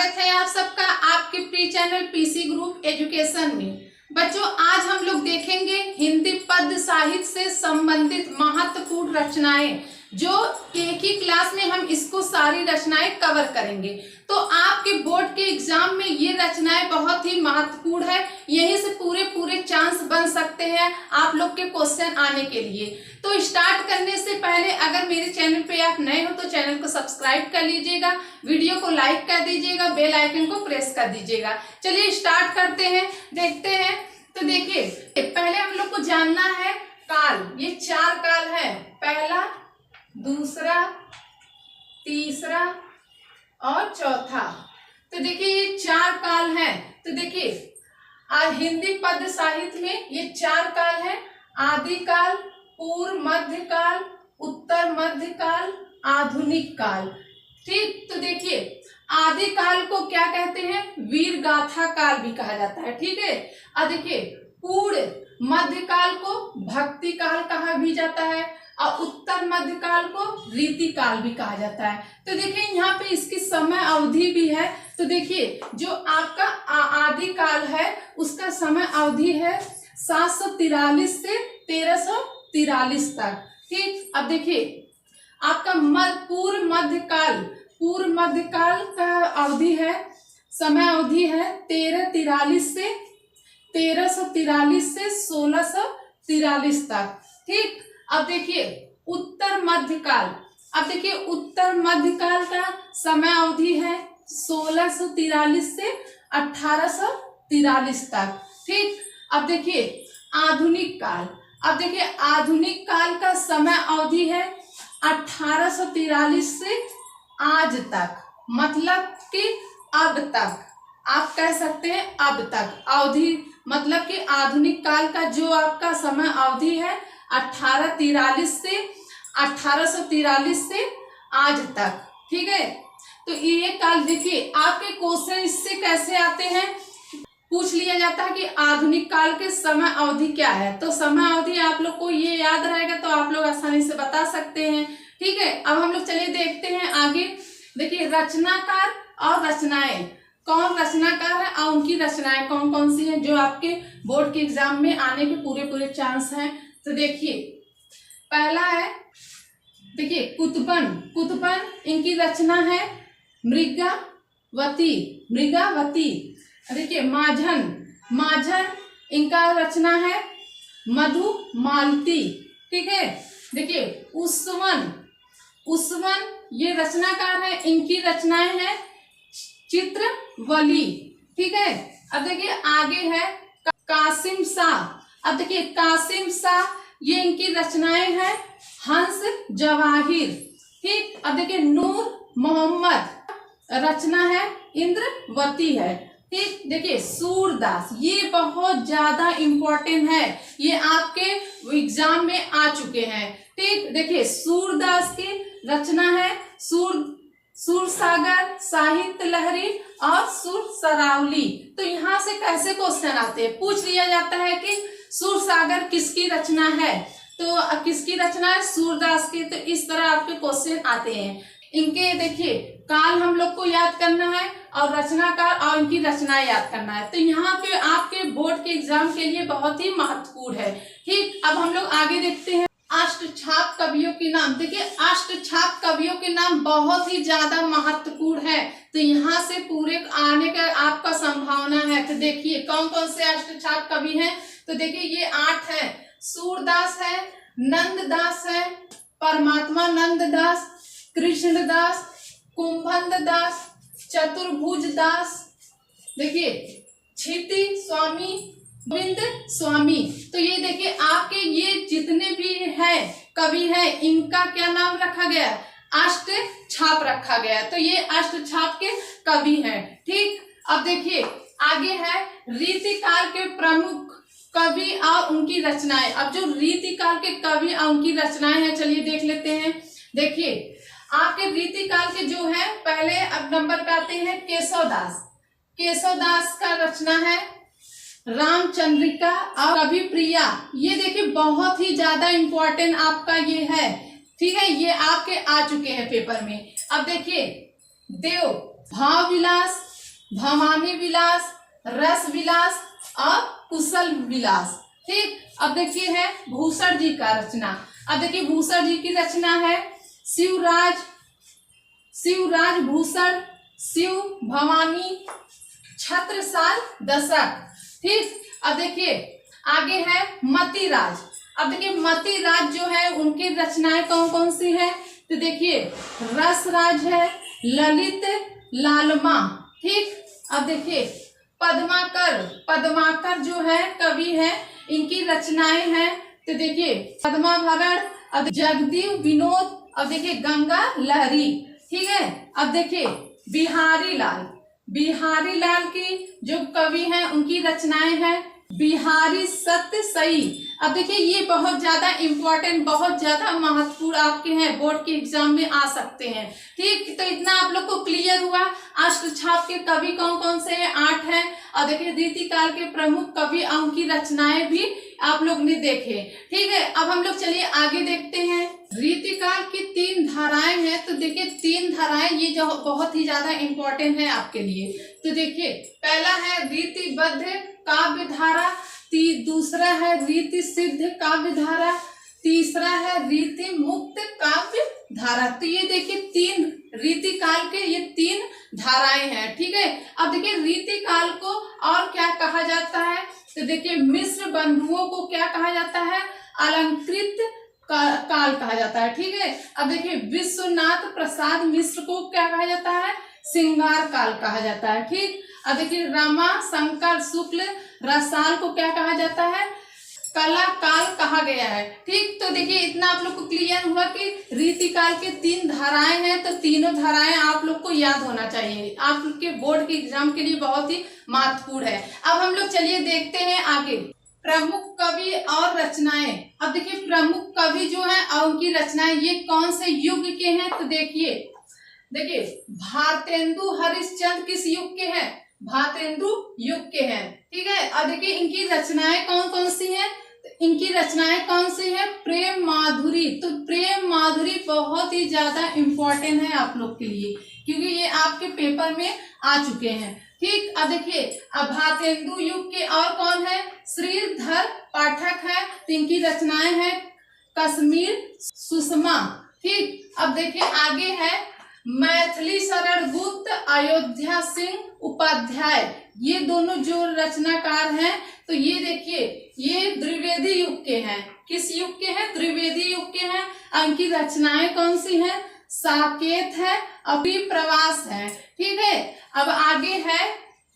स्वागत है आप सबका आपके pre channel PC group education में। बच्चों, आज हम लोग देखेंगे हिंदी पद्य साहित्य से संबंधित महत्वपूर्ण रचनाएं, जो एक ही क्लास में हम इसको सारी रचनाएं कवर करेंगे। तो आपके बोर्ड के एग्जाम में ये रचनाएं बहुत ही महत्वपूर्ण है, यहीं से पूरे चांस बन सकते हैं आप लोग के क्वेश्चन आने के लिए। तो स्टार्ट करने से पहले अगर मेरे चैनल पे आप नए हो तो चैनल को सब्सक्राइब कर लीजिएगा, वीडियो को लाइक कर दीजिएगा, बेल आइकन को प्रेस कर दीजिएगा। चलिए स्टार्ट करते हैं, देखते हैं। तो देखिए, पहले हम लोग को जानना है काल। ये 4 काल है, पहला, दूसरा, तीसरा और चौथा। तो देखिए ये 4 काल है। तो देखिए हिंदी पद्य साहित्य में ये 4 काल है: आदि काल, पूर्व मध्य काल, उत्तर मध्य काल, आधुनिक काल। ठीक, तो देखिए आदि काल को क्या कहते हैं? वीर गाथा काल भी कहा जाता है। ठीक है। अब देखिए पूर्व मध्य काल को भक्ति काल कहा भी जाता है और उत्तर मध्य काल को रीति काल भी कहा जाता है। तो देखिए यहाँ पे इसकी समय अवधि भी है। तो देखिए जो आपका आदि काल है उसका समय अवधि है 743 से 1343 तक। ठीक, अब देखिए आपका पूर्व मध्य काल का अवधि है, समय अवधि है 1343 से 1643 तक। ठीक, अब देखिए उत्तर मध्य काल। अब देखिए उत्तर मध्य काल का समय अवधि है 1643 से 1843 तक। ठीक, अब देखिए आधुनिक काल। अब देखिए आधुनिक काल का समय अवधि है 1843 से आज तक, मतलब कि अब तक आप कह सकते हैं अब तक अवधि, मतलब कि आधुनिक काल का जो आपका समय अवधि है 1843 से आज तक। ठीक है। तो ये काल देखिए आपके क्वेश्चन इससे कैसे आते हैं, पूछ लिया जाता है कि आधुनिक काल के समय अवधि क्या है। तो समय अवधि आप लोग को ये याद रहेगा तो आप लोग आसानी से बता सकते हैं। ठीक है। अब हम लोग चलिए देखते हैं आगे। देखिए रचनाकार और रचनाएं, कौन रचनाकार है और उनकी रचनाएं कौन कौन सी हैं जो आपके बोर्ड के एग्जाम में आने के पूरे चांस हैं। तो देखिए पहला है, देखिए कुतुबन इनकी रचना है मृगावती। देखिए माझन इनका रचना है मधुमालती। ठीक है। देखिए उसवन ये रचनाकार है, इनकी रचनाएं हैं चित्रवली। ठीक है। अब देखिए आगे है कासिम शाह। अब देखिए कासिम शाह ये इनकी रचनाएं हैं हंस जवाहिर। ठीक। अब देखिए नूर मोहम्मद रचना है इंद्रवती है। ठीक। देखिए सूरदास, ये बहुत ज्यादा इम्पोर्टेंट है, ये आपके एग्जाम में आ चुके हैं। ठीक। देखिए सूरदास की रचना है सूरसागर, साहित्य लहरी और सुरसरावली। तो यहाँ से कैसे क्वेश्चन आते हैं, पूछ लिया जाता है कि सूरसागर किसकी रचना है, तो किसकी रचना है? सूरदास की। तो इस तरह आपके क्वेश्चन आते हैं। इनके देखिए काल हम लोग को याद करना है और रचनाकार और इनकी रचनाएं याद करना है। तो यहाँ पे आपके बोर्ड के एग्जाम के लिए बहुत ही महत्वपूर्ण है। ठीक। अब हम लोग आगे देखते हैं अष्टछाप कवियों के नाम। देखिए अष्टछाप कवियों के नाम बहुत ही ज्यादा महत्वपूर्ण है, तो यहाँ से पूरे आने का आपका संभावना है। तो देखिए कौन कौन से अष्टछाप कवि हैं। तो देखिए ये 8 है। सूरदास है, नंददास है, परमात्मा नंददास, कृष्णदास, कुंभद दास, चतुर्भुज दास, देखिए क्षिति स्वामी, गोविंद स्वामी। तो ये देखिए आपके ये जितने भी हैं कवि हैं इनका क्या नाम रखा गया? अष्ट छाप रखा गया। तो ये अष्ट छाप के कवि हैं। ठीक। अब देखिए आगे है रीतिकाल के प्रमुख कवि और उनकी रचनाएं। अब जो रीतिकाल के कवि और उनकी रचनाएं हैं चलिए देख लेते हैं। देखिए आपके रीतिकाल के जो है पहले अब नंबर पे आते हैं केशवदास का रचना है रामचंद्रिका और कवि प्रिया। ये देखिए बहुत ही ज्यादा इम्पोर्टेंट आपका ये है। ठीक है, ये आपके आ चुके हैं पेपर में। अब देखिए देव भाव विलास भवानी विलास, रस विलास और कुशल विलास। ठीक, अब देखिए है भूषण जी का रचना। अब देखिए भूषण जी की रचना है शिवराज भूषण, शिव भवानी, छत्रसाल दशक। ठीक, अब देखिए आगे है मतिराज। अब देखिए मतिराज जो है उनकी रचनाएं कौन कौन सी है, तो देखिए रसराज है, ललित लालमा। ठीक, अब देखिए पद्माकर जो है कवि है, इनकी रचनाएं हैं, तो देखिए पद्माभरण, अब जगदीव विनोद, अब देखिए गंगा लहरी। ठीक है, अब देखिए बिहारी लाल की जो कवि हैं उनकी रचनाएं हैं बिहारी सत्य सई। अब देखिए ये बहुत ज्यादा इम्पोर्टेंट, बहुत ज्यादा महत्वपूर्ण आपके हैं, बोर्ड के एग्जाम में आ सकते हैं। ठीक, तो इतना आप लोग को क्लियर हुआ। अष्टछाप के कवि कौन कौन से हैं, 8 हैं। और देखिए रीतिकाल के प्रमुख कवि, उनकी रचनाएं भी आप लोग ने देखे। ठीक है, अब हम लोग चलिए आगे देखते हैं। रीतिकाल की 3 धाराएं हैं, तो देखिए 3 धाराएं ये जो बहुत ही ज्यादा इम्पोर्टेंट है आपके लिए। तो देखिए पहला है रीतिबद्ध काव्य धारा, दूसरा है रीति सिद्ध काव्य धारा, तीसरा है रीति मुक्त काव्य धारा। तो ये देखिए 3 रीतिकाल के ये 3 धाराएं हैं। ठीक है, अब देखिए रीतिकाल को और क्या कहा जाता है, तो देखिए मिश्र बंधुओं को क्या कहा जाता है, अलंकृत काल कहा जाता है। ठीक है, अब देखिए विश्वनाथ प्रसाद मिश्र को क्या कहा जाता है, श्रृंगार काल कहा जाता है। ठीक, अब देखिए रमा शंकर शुक्ल रसाल को क्या कहा जाता है, कला काल कहा गया है। ठीक, तो देखिए इतना आप लोग को क्लियर हुआ कि रीतिकाल के 3 धाराएं हैं, तो तीनों धाराएं आप लोग को याद होना चाहिए, आप लोग के बोर्ड के एग्जाम के लिए बहुत ही महत्वपूर्ण है। अब हम लोग चलिए देखते हैं आगे प्रमुख कवि और रचनाएं। अब देखिए प्रमुख कवि जो है और उनकी रचनाएं ये कौन से युग के हैं, तो देखिए भारतेंदु हरिश्चंद्र किस युग के हैं, भारतेंदु युग के हैं। ठीक है, और देखिए इनकी रचनाएं कौन कौन सी हैं, तो इनकी रचनाएं कौन सी है, प्रेम माधुरी। तो प्रेम माधुरी बहुत ही ज्यादा इम्पोर्टेंट है आप लोग के लिए, क्योंकि ये आपके पेपर में आ चुके हैं। ठीक, अब देखिए अब भारतेंदु युग के और कौन है, श्रीधर पाठक है, तो इनकी रचनाएं हैं कश्मीर सुषमा। ठीक, अब देखिए आगे है मैथिली शरण गुप्त, अयोध्या सिंह उपाध्याय। ये दोनों जो रचनाकार हैं, तो ये देखिए ये द्विवेदी युग के हैं। किस युग के हैं, द्विवेदी युग के हैं। इनकी रचनाएं कौन सी हैं, साकेत है, अभिप्रवास है। ठीक है, अब आगे है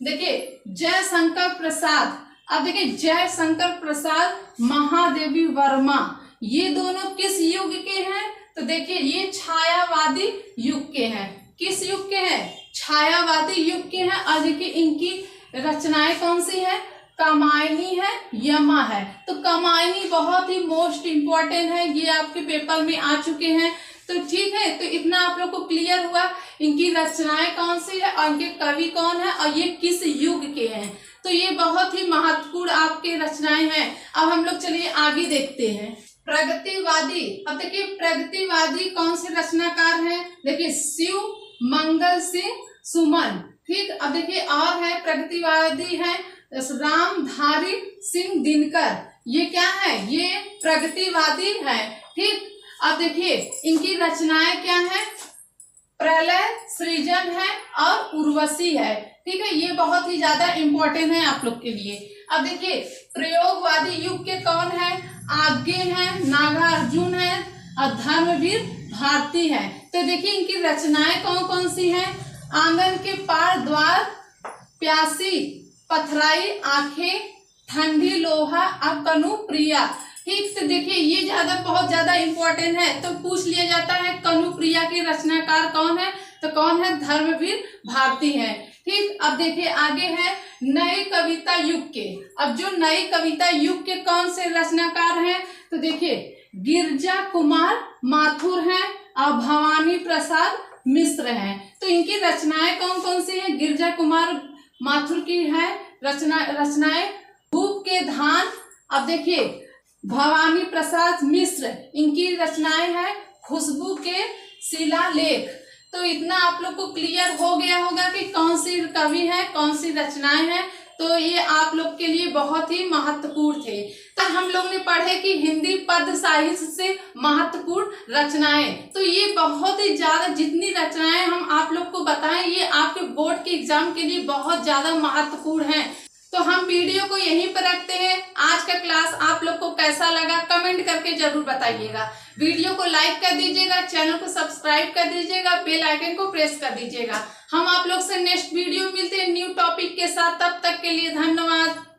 देखिए जयशंकर प्रसाद। अब देखिए जयशंकर प्रसाद महादेवी वर्मा, ये दोनों किस युग के हैं, तो देखिए ये छायावादी युग के हैं। किस युग के हैं, छायावादी युग के हैं। और देखिए इनकी रचनाएं कौन सी है, कामायनी है, यमा है। तो कामायनी बहुत ही मोस्ट इम्पोर्टेंट है, ये आपके पेपर में आ चुके हैं। तो ठीक है, तो इतना आप लोग को क्लियर हुआ इनकी रचनाएं कौन सी है और इनके कवि कौन है और ये किस युग के हैं। तो ये बहुत ही महत्वपूर्ण आपके रचनाएं हैं। अब हम लोग चलिए आगे देखते हैं प्रगतिवादी। अब देखिए प्रगतिवादी कौन से रचनाकार हैं, देखिए शिव मंगल सिंह सुमन। ठीक, अब देखिए और है प्रगतिवादी है रामधारी सिंह दिनकर। ये क्या है, ये प्रगतिवादी है। ठीक, अब देखिए इनकी रचनाएं क्या है, प्रलय सृजन है और उर्वशी है। ठीक है, ये बहुत ही ज्यादा इम्पोर्टेंट है आप लोग के लिए। अब देखिए प्रयोगवादी युग के कौन है, आगे है नागार्जुन है और धर्मवीर भारती है। तो देखिए इनकी रचनाएं कौन कौन सी हैं, आंगन के पार द्वार, प्यासी पथराई आंखें, ठंडी लोहा कनु प्रिया। ठीक, तो देखिए ये बहुत ज्यादा इम्पोर्टेंट है, तो पूछ लिया जाता है कनु प्रिया के रचनाकार कौन है, तो कौन है, धर्मवीर भारती है। ठीक, अब देखिए आगे है नए कविता युग के। अब जो नई कविता युग के कौन से रचनाकार हैं, तो देखिए गिरजा कुमार माथुर हैं और भवानी प्रसाद मिश्र हैं। तो इनकी रचनाएं कौन कौन सी हैं, गिरजा कुमार माथुर की है रचनाएं धूप के धान। अब देखिए भवानी प्रसाद मिश्र, इनकी रचनाएं हैं खुशबू के शिलालेख। तो इतना आप लोग को क्लियर हो गया होगा कि कौन सी कृ कवि हैं, कौन सी रचनाएं हैं, तो ये आप लोग के लिए बहुत ही महत्वपूर्ण थे। तो हम लोग ने पढ़े कि हिंदी पद्य साहित्य से महत्वपूर्ण रचनाएं, तो ये बहुत ही ज्यादा जितनी रचनाएं हम आप लोग को बताएं ये आपके बोर्ड के एग्जाम के लिए बहुत ज्यादा महत्वपूर्ण है। तो हम वीडियो को यहीं पर रखते हैं। आज का क्लास आप लोग को कैसा लगा कमेंट करके जरूर बताइएगा। वीडियो को लाइक कर दीजिएगा, चैनल को सब्सक्राइब कर दीजिएगा, बेल आइकन को प्रेस कर दीजिएगा। हम आप लोग से नेक्स्ट वीडियो मिलते हैं न्यू टॉपिक के साथ। तब तक के लिए धन्यवाद।